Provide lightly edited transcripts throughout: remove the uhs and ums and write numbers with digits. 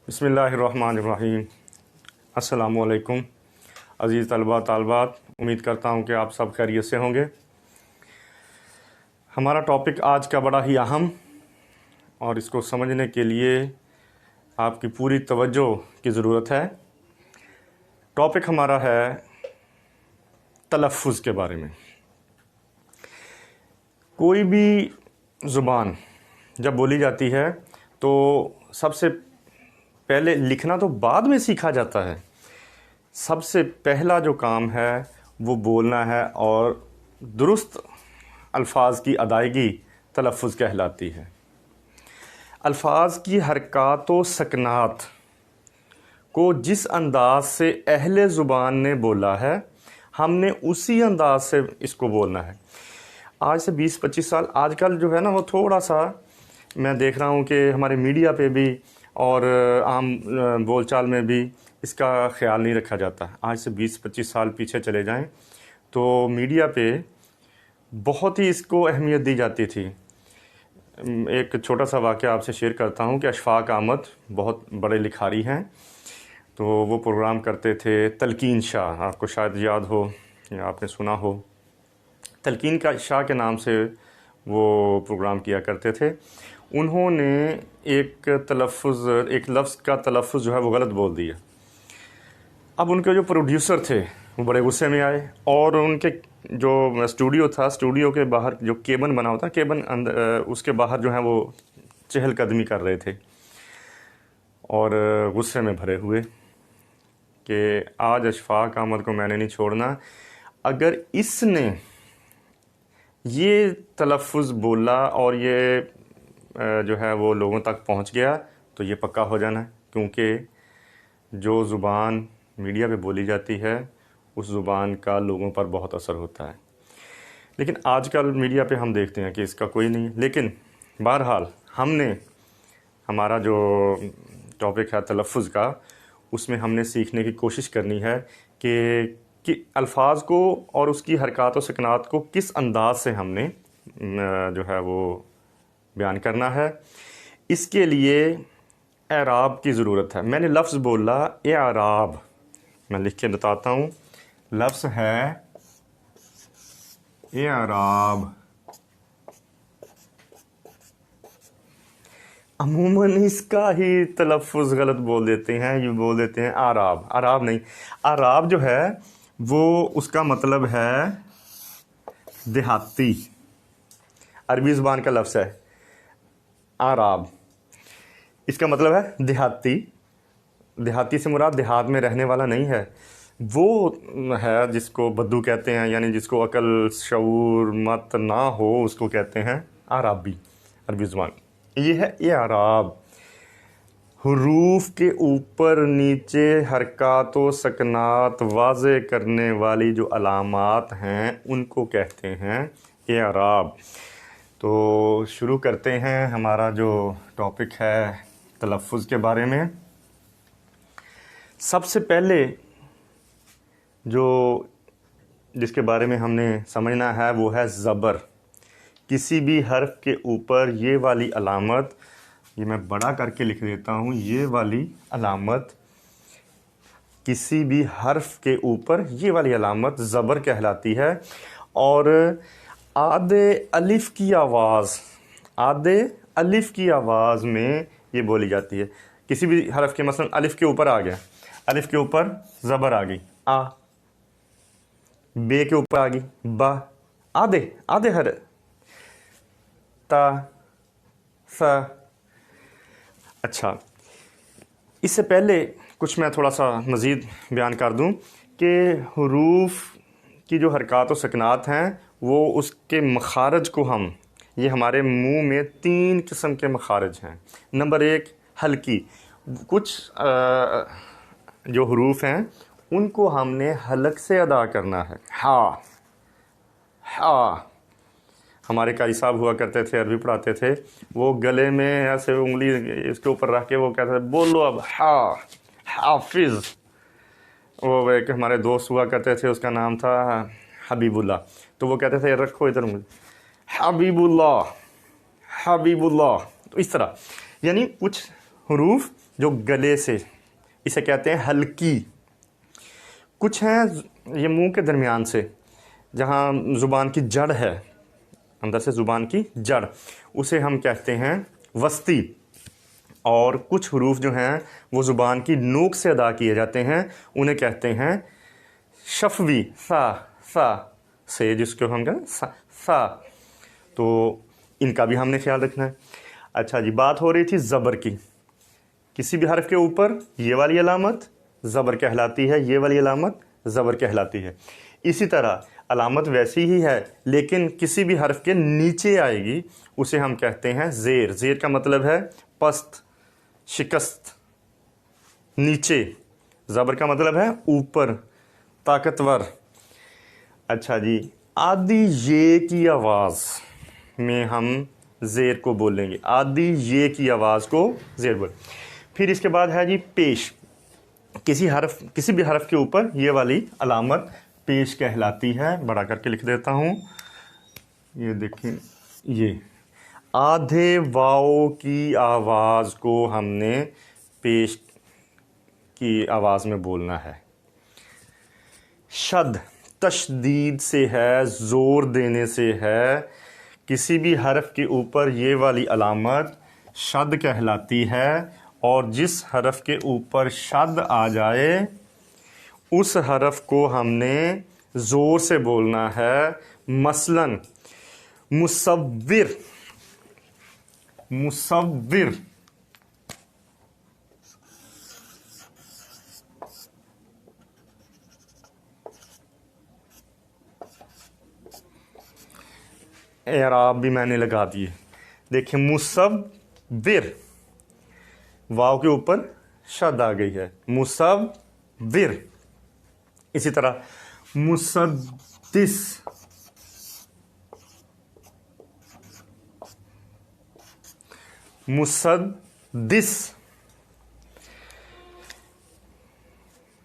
बिस्मिल्लाहिर्रहमानिर्रहीम। अस्सलामुअलैकुम अज़ीज़ तलबा तालबात, उम्मीद करता हूँ कि आप सब खैरियत से होंगे। हमारा टॉपिक आज का बड़ा ही अहम और इसको समझने के लिए आपकी पूरी तवज्जो की ज़रूरत है। टॉपिक हमारा है तलफ़्फ़ुज़ के बारे में। कोई भी ज़ुबान जब बोली जाती है तो सबसे पहले लिखना तो बाद में सीखा जाता है। सबसे पहला जो काम है वो बोलना है और दुरुस्त अल्फाज की अदायगी तलफ़्फ़ुज़ कहलाती है। अल्फाज की हरकत व सकनात को जिस अंदाज़ से अहले ज़ुबान ने बोला है, हमने उसी अंदाज़ से इसको बोलना है। आज से 20-25 साल आजकल जो है ना, वो थोड़ा सा मैं देख रहा हूँ कि हमारे मीडिया पे भी और आम बोलचाल में भी इसका ख्याल नहीं रखा जाता। आज से 20-25 साल पीछे चले जाएं तो मीडिया पे बहुत ही इसको अहमियत दी जाती थी। एक छोटा सा वाक़या आपसे शेयर करता हूँ कि अशफ़ाक़ अहमद बहुत बड़े लिखारी हैं, तो वो प्रोग्राम करते थे तलकीन शाह, आपको शायद याद हो या आपने सुना हो। तलकीन का शाह के नाम से वो प्रोग्राम किया करते थे। उन्होंने एक लफ्ज़ का तलफ़्फ़ुज़ जो है वो गलत बोल दिया। अब उनके जो प्रोड्यूसर थे वो बड़े गुस्से में आए और उनके जो स्टूडियो था, स्टूडियो के बाहर जो केबिन बना होता, केबिन अंदर उसके बाहर जो है वो चहलकदमी कर रहे थे और गुस्से में भरे हुए कि आज अशफ़ाक़ अहमद को मैंने नहीं छोड़ना। अगर इसने ये तलफ़्फ़ुज़ बोला और ये जो है वो लोगों तक पहुंच गया तो ये पक्का हो जाना है, क्योंकि जो ज़ुबान मीडिया पे बोली जाती है उस ज़ुबान का लोगों पर बहुत असर होता है। लेकिन आजकल मीडिया पे हम देखते हैं कि इसका कोई नहीं। लेकिन बहरहाल हमारा जो टॉपिक है तलफ़्फ़ुज़ का, उसमें हमने सीखने की कोशिश करनी है कि अल्फाज को और उसकी हरकत व सकनात को किस अंदाज़ से हमने जो है वो बयान करना है। इसके लिए एराब की ज़रूरत है। मैंने लफ्ज़ बोला एराब, मैं लिख के बताता हूँ। लफ्ज़ है एराब। अमूमन इसका ही तलफ़्फ़ुज़ गलत बोल देते हैं, ये बोल देते हैं आराब। आराब नहीं, आराब जो है वो उसका मतलब है देहाती। अरबी ज़ुबान का लफ्ज़ है आराब, इसका मतलब है देहाती। देहाती से मुराद देहात में रहने वाला नहीं है, वो है जिसको बद्दू कहते हैं, यानी जिसको अकल शऊर मत ना हो उसको कहते हैं आराबी। अरबी ज़ुबान ये है ये आराब। हुरूफ के ऊपर नीचे हरकत व सकनात वाज़े करने वाली जो अलामात हैं उनको कहते हैं ये आराब। तो शुरू करते हैं हमारा जो टॉपिक है तलफ़्फ़ुज़ के बारे में। सबसे पहले जो जिसके बारे में हमने समझना है वो है ज़बर। किसी भी हर्फ के ऊपर ये वाली अलामत, ये मैं बड़ा करके लिख देता हूँ, ये वाली अलामत, किसी भी हर्फ के ऊपर ये वाली अलामत ज़बर कहलाती है। और आधे अलिफ की आवाज़ में ये बोली जाती है। किसी भी हर्फ के, मसलन अलिफ के ऊपर आ गया, अलिफ के ऊपर ज़बर आ गई आ, बे के ऊपर आ गई बा, आधे हर ता सा। अच्छा, इससे पहले कुछ मैं थोड़ा सा मज़ीद बयान कर दूं कि हुरूफ की जो हरकत व सकनात हैं वो उसके मखारज को ये हमारे मुंह में 3 किस्म के मखारज हैं। नंबर 1 हल्की, कुछ जो हुरूफ हैं उनको हमने हलक से अदा करना है। हा, हमारे कारी साहब हुआ करते थे, अरबी पढ़ाते थे, वो गले में ऐसे उंगली इसके ऊपर रख के वो कहते थे बोलो अब हाफिज़। वो एक हमारे दोस्त हुआ करते थे, उसका नाम था हबीबुल्लाह, तो वो कहते थे रखो इधर हबीबुल्लाह। तो इस तरह यानी कुछ हुरूफ जो गले से, इसे कहते हैं हल्की। कुछ हैं ये मुंह के दरमियान से, जहाँ ज़ुबान की जड़ है, अंदर से ज़ुबान की जड़, उसे हम कहते हैं वस्ती। और कुछ हरूफ जो हैं वो ज़ुबान की नोक से अदा किए जाते हैं, उन्हें कहते हैं शफवी, सा से, जिसको हम कहते हैं सा। तो इनका भी हमने ख्याल रखना है। अच्छा जी, बात हो रही थी ज़बर की। किसी भी हर्फ के ऊपर ये वाली अलामत ज़बर कहलाती है, ये वाली अलामत ज़बर कहलाती है। इसी तरह अलामत वैसी ही है लेकिन किसी भी हर्फ के नीचे आएगी, उसे हम कहते हैं ज़ेर। ज़ेर का मतलब है पस्त, शिकस्त, नीचे। ज़बर का मतलब है ऊपर, ताकतवर। अच्छा जी, आदि ये की आवाज़ में हम ज़ेर को बोलेंगे, आदि ये की आवाज़ को ज़ेर बोल। फिर इसके बाद है जी पेश। किसी भी हर्फ के ऊपर ये वाली अलामत पेश कहलाती है। बड़ा करके लिख देता हूँ, ये देखें, ये आधे वाओ की आवाज़ को हमने पेश की आवाज़ में बोलना है। शद तशदीद से है, ज़ोर देने से है। किसी भी हर्फ के ऊपर ये वाली अलामत शद कहलाती है, और जिस हरफ के ऊपर शद आ जाए उस हरफ को हमने ज़ोर से बोलना है। मसलन मुसव्विर, मुसव्विर। एराब भी मैंने लगा दिए। देखिए, मुसव्विर, वाव के ऊपर शद आ गई है, मुसव्विर। इसी तरह मुसद्दिस, मुसद्दिस,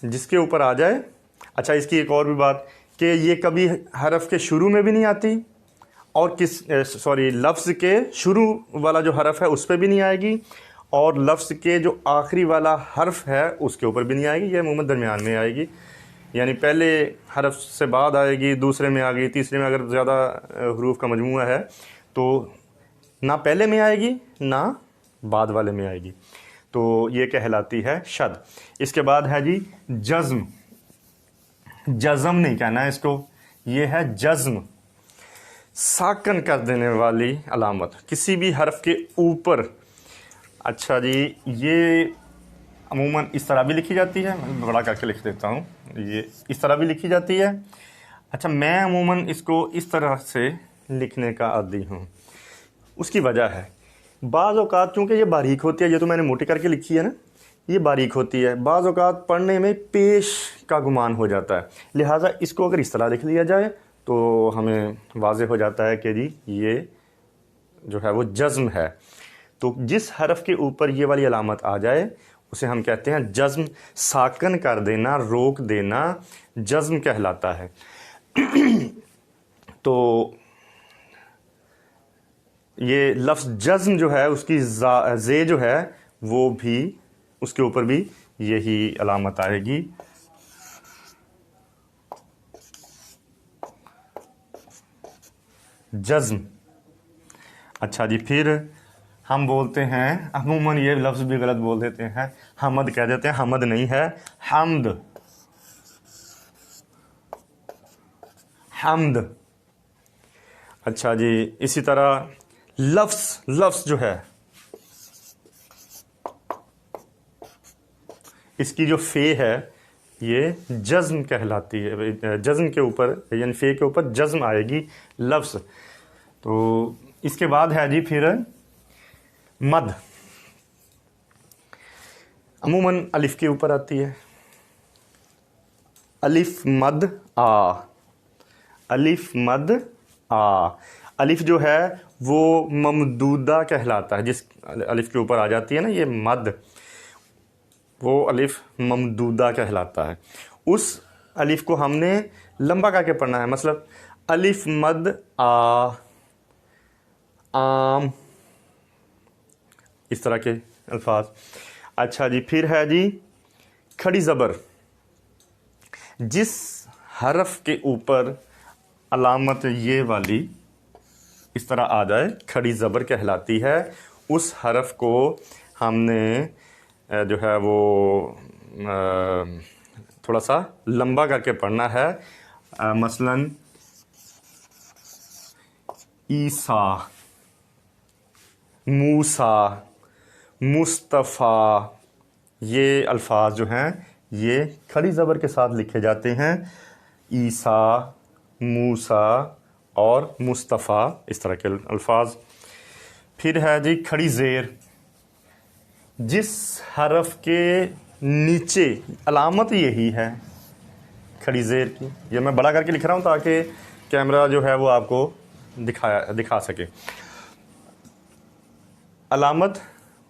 जिसके ऊपर आ जाए। अच्छा, इसकी एक और भी बात कि ये कभी हरफ के शुरू में भी नहीं आती, और लफ्ज़ के शुरू वाला जो हरफ है उस पर भी नहीं आएगी, और लफ्ज़ के जो आखिरी वाला हर्फ है उसके ऊपर भी नहीं आएगी। यह अमूमन दरमियान में आएगी, यानी पहले हरफ से बाद आएगी, दूसरे में आ गई, तीसरे में अगर ज़्यादा हरूफ का मजमूआ है तो ना पहले में आएगी ना बाद वाले में आएगी। तो ये कहलाती है शद। इसके बाद है जी जज़्म। जज़म नहीं कहना है इसको, ये है जज़्म, साकन कर देने वाली अलामत किसी भी हर्फ के ऊपर। अच्छा जी, ये अमूमन इस तरह भी लिखी जाती है, मैं बड़ा करके लिख देता हूँ, ये इस तरह भी लिखी जाती है। अच्छा, मैं अमूमन इसको इस तरह से लिखने का आदी हूँ। उसकी वजह है, बाज़ औक़ात चूँकि ये बारीक होती है, ये तो मैंने मोटी करके लिखी है ना, ये बारीक होती है, बाज़ औक़ात पढ़ने में पेश का गुमान हो जाता है। लिहाजा इसको अगर इस तरह लिख लिया जाए तो हमें वाज़ेह हो जाता है कि जी ये जो है वो जज़्म है। तो जिस हरफ के ऊपर ये वाली अलामत आ जाए उसे हम कहते हैं जज़्म। साकन कर देना, रोक देना, जज़्म कहलाता है। तो ये लफ्ज़ जज़्म जो है उसकी ज़े जो है वो भी, उसके ऊपर भी यही अलामत आएगी। जज़्म। अच्छा जी, फिर हम बोलते हैं, अमूमन ये लफ्ज़ भी गलत बोल देते हैं, हमद कह देते हैं, हमद नहीं है, हम्द, हम्द। अच्छा जी, इसी तरह लफ्ज़ जो है, इसकी जो फ़े है ये जज़्म कहलाती है। जज़्म के ऊपर यानी फ़े के ऊपर जज़्म आएगी, लफ्ज़। तो इसके बाद है जी फिर मद। अमूमन अलिफ के ऊपर आती है, अलिफ मद आ, अलिफ मद आ। अलिफ जो है वो ममदूदा कहलाता है, जिस अलिफ के ऊपर आ जाती है ना ये मद, वो अलिफ ममदूदा कहलाता है। उस अलिफ को हमने लंबा करके पढ़ना है, मतलब अलिफ मद आ, आम, इस तरह के अल्फाज। अच्छा जी, फिर है जी खड़ी ज़बर। जिस हरफ के ऊपर अलामत ये वाली इस तरह आ जाए, खड़ी ज़बर कहलाती है। उस हरफ को हमने जो है वो थोड़ा सा लंबा करके पढ़ना है। मसलन ईसा, मूसा, मुस्तफ़ा, ये अल्फाज जो हैं ये खड़ी ज़बर के साथ लिखे जाते हैं। ईसा, मूसा और मुस्तफ़ा, इस तरह के अल्फाज। फिर है जी खड़ी ज़ेर। जिस हरफ के नीचे अलामत यही है खड़ी ज़ेर की। ये मैं बड़ा करके लिख रहा हूँ ताकि कैमरा जो है वो आपको दिखा सके। अलामत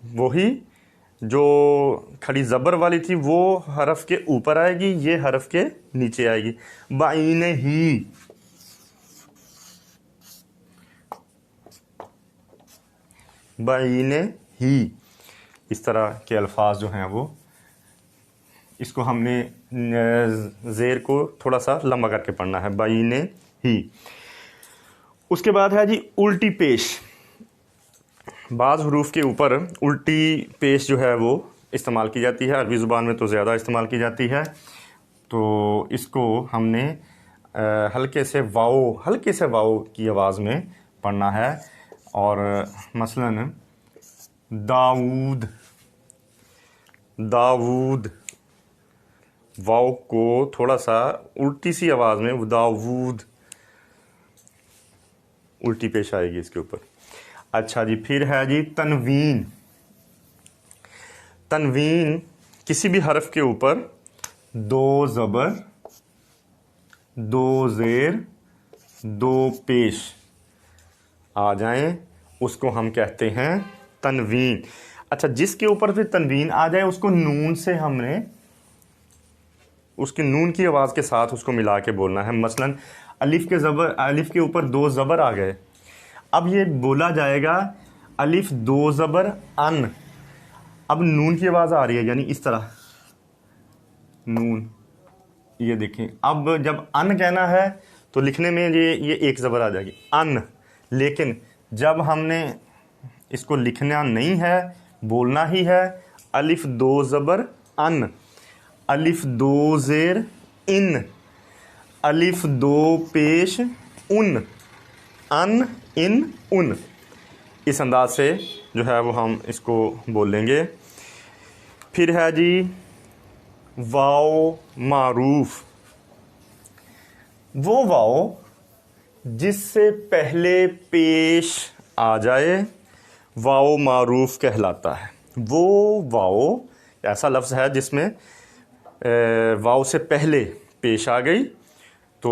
वही जो खड़ी ज़बर वाली थी वो हरफ के ऊपर आएगी, ये हरफ के नीचे आएगी। बाइन ही, बाइन ही, इस तरह के अल्फाज जो हैं वो, इसको हमने ज़ेर को थोड़ा सा लंबा करके पढ़ना है, बाइन ही। उसके बाद है जी उल्टी पेश। बाज़ हुरूफ के ऊपर उल्टी पेश जो है वो इस्तेमाल की जाती है। अरबी ज़ुबान में तो ज़्यादा इस्तेमाल की जाती है। तो इसको हमने हल्के से वाओ की आवाज़ में पढ़ना है। और मसलन दाऊद, दाऊद, वाओ को थोड़ा सा उल्टी सी आवाज़ में दाऊद, उल्टी पेश आएगी इसके ऊपर। अच्छा जी, फिर है जी तनवीन। तनवीन किसी भी हरफ के ऊपर दो ज़बर, दो ज़ेर, दो पेश आ जाएं, उसको हम कहते हैं तनवीन। अच्छा, जिसके ऊपर फिर तनवीन आ जाए उसको नून से हमने उसकी नून की आवाज़ के साथ उसको मिला के बोलना है। मसलन अलिफ के ऊपर दो ज़बर आ गए, अब ये बोला जाएगा अलिफ दो ज़बर अन। अब नून की आवाज़ आ रही है, यानी इस तरह नून, ये देखें। अब जब अन कहना है तो लिखने में ये एक ज़बर आ जाएगी अन। लेकिन जब हमने इसको लिखना नहीं है, बोलना ही है, अलिफ दो ज़बर अन, अलिफ दो ज़ेर इन, अलिफ दो पेश उन, अन इन उन। इस अंदाज से जो है वो हम इसको बोलेंगे। फिर है जी वाओ मारूफ। वो वाओ जिससे पहले पेश आ जाए वाओ मारूफ कहलाता है। वो वाओ ऐसा लफ्ज़ है जिसमें वाओ से पहले पेश आ गई, तो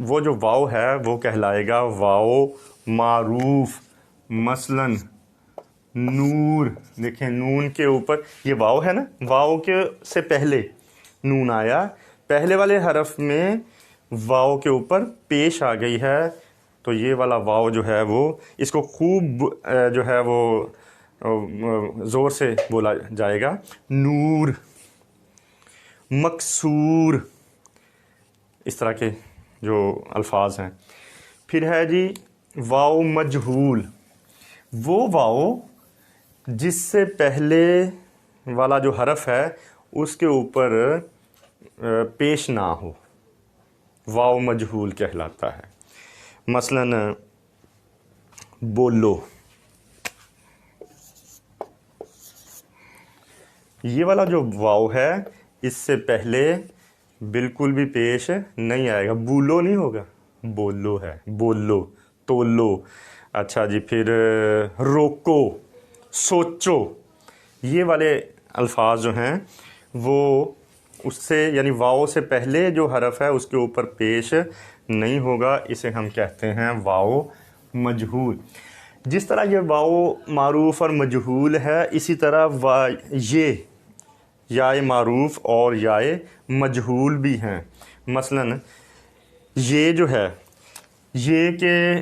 वो जो वाओ है वो कहलाएगा वाओ मारूफ। मसलन नूर, देखें नून के ऊपर ये वाओ है ना, वाओ के से पहले नून आया, पहले वाले हरफ में वाओ के ऊपर पेश आ गई है, तो ये वाला वाओ जो है वो इसको खूब जो है वो ज़ोर से बोला जाएगा। नूर, मकसूर, इस तरह के जो अल्फाज हैं। फिर है जी वाओ मजहूल। वो वाओ जिससे पहले वाला जो हरफ है उसके ऊपर पेश ना हो, वाओ मजहूल कहलाता है। मसलन बोलो, ये वाला जो वाओ है इससे पहले बिल्कुल भी पेश नहीं आएगा, बोलो नहीं होगा, बोलो है, बोलो, तोलो। अच्छा जी, फिर रोको, सोचो, ये वाले अल्फाज जो हैं वो उससे यानी वाओ से पहले जो हरफ है उसके ऊपर पेश नहीं होगा, इसे हम कहते हैं वाओ मजहूल। जिस तरह ये वाओ मारूफ और मजहूल है, इसी तरह ये याए मारूफ और याए मजहूल भी हैं। मसलन ये जो है, ये के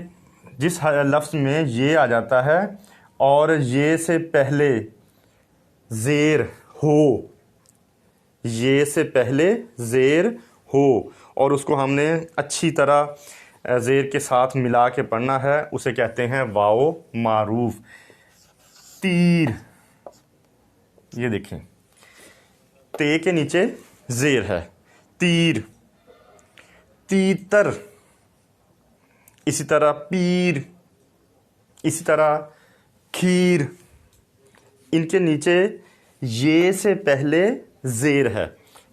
जिस लफ्ज़ में ये आ जाता है और ये से पहले ज़ेर हो, ये से पहले ज़ेर हो, और उसको हमने अच्छी तरह ज़ेर के साथ मिला के पढ़ना है, उसे कहते हैं वाओ मारूफ। तीर, ये देखें, ते के नीचे ज़ेर है, तीर। तीतर, इसी तरह पीर, इसी तरह खीर, इनके नीचे ये से पहले ज़ेर है।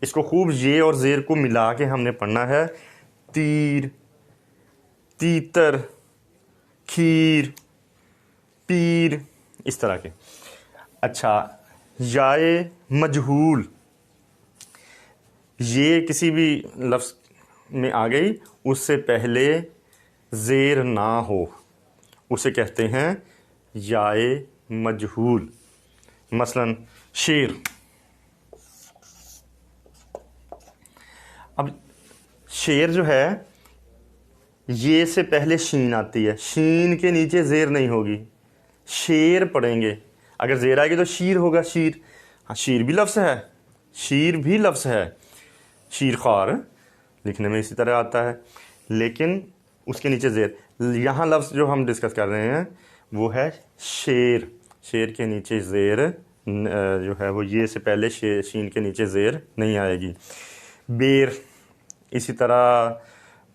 इसको खूब ये और ज़ेर को मिला के हमने पढ़ना है। तीर, तीतर, खीर, पीर, इस तरह के। अच्छा, याए मजहूल, ये किसी भी लफ्ज़ में आ गई, उससे पहले ज़ेर ना हो, उसे कहते हैं याए मजहूल। मसलन शेर, अब शेर जो है, ये से पहले शीन आती है, शीन के नीचे ज़ेर नहीं होगी, शेर पढ़ेंगे। अगर ज़ेर आएगी तो शीर होगा, शीर। हाँ, शीर भी लफ्ज़ है, शीर भी लफ्ज़ है, शीर ख्वार लिखने में इसी तरह आता है, लेकिन उसके नीचे ज़ेर। यहाँ लफ्ज़ जो हम डिस्कस कर रहे हैं वो है शेर। शेर के नीचे ज़ेर जो है वो ये से पहले शीन के नीचे ज़ेर नहीं आएगी। बेर, इसी तरह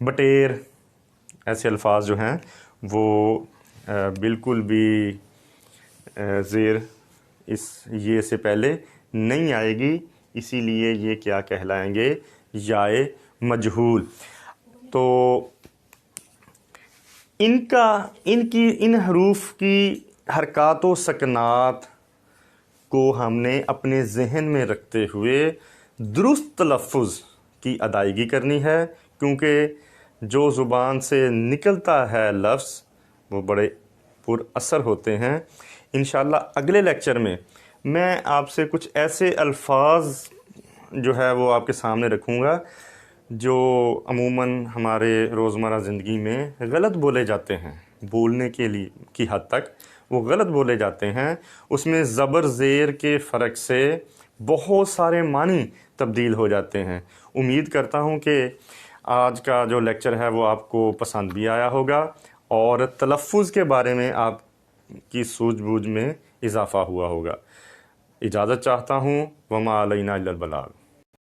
बटेर, ऐसे अल्फाज जो हैं वो बिल्कुल भी ज़ेर इस ये से पहले नहीं आएगी, इसीलिए ये क्या कहलाएंगे, याए मजहूल। तो इन हरूफ की हरकत व सकनात को हमने अपने जहन में रखते हुए दुरुस्त तलफ़्फ़ुज़ की अदायगी करनी है, क्योंकि जो ज़ुबान से निकलता है लफ्ज़ वो बड़े पुरअसर होते हैं। इंशाअल्लाह अगले लेक्चर में मैं आपसे कुछ ऐसे अल्फाज जो है वो आपके सामने रखूँगा जो अमूमन हमारे रोज़मर्रा ज़िंदगी में गलत बोले जाते हैं, बोलने के लिए की हद तक वो गलत बोले जाते हैं। उसमें ज़बर ज़ेर के फ़र्क से बहुत सारे मानी तब्दील हो जाते हैं। उम्मीद करता हूँ कि आज का जो लेक्चर है वो आपको पसंद भी आया होगा और तलफ़्फ़ुज़ के बारे में आपकी सूझबूझ में इजाफ़ा हुआ होगा। इजाज़त चाहता हूँ। वमा अलैना इल्लल बलाग।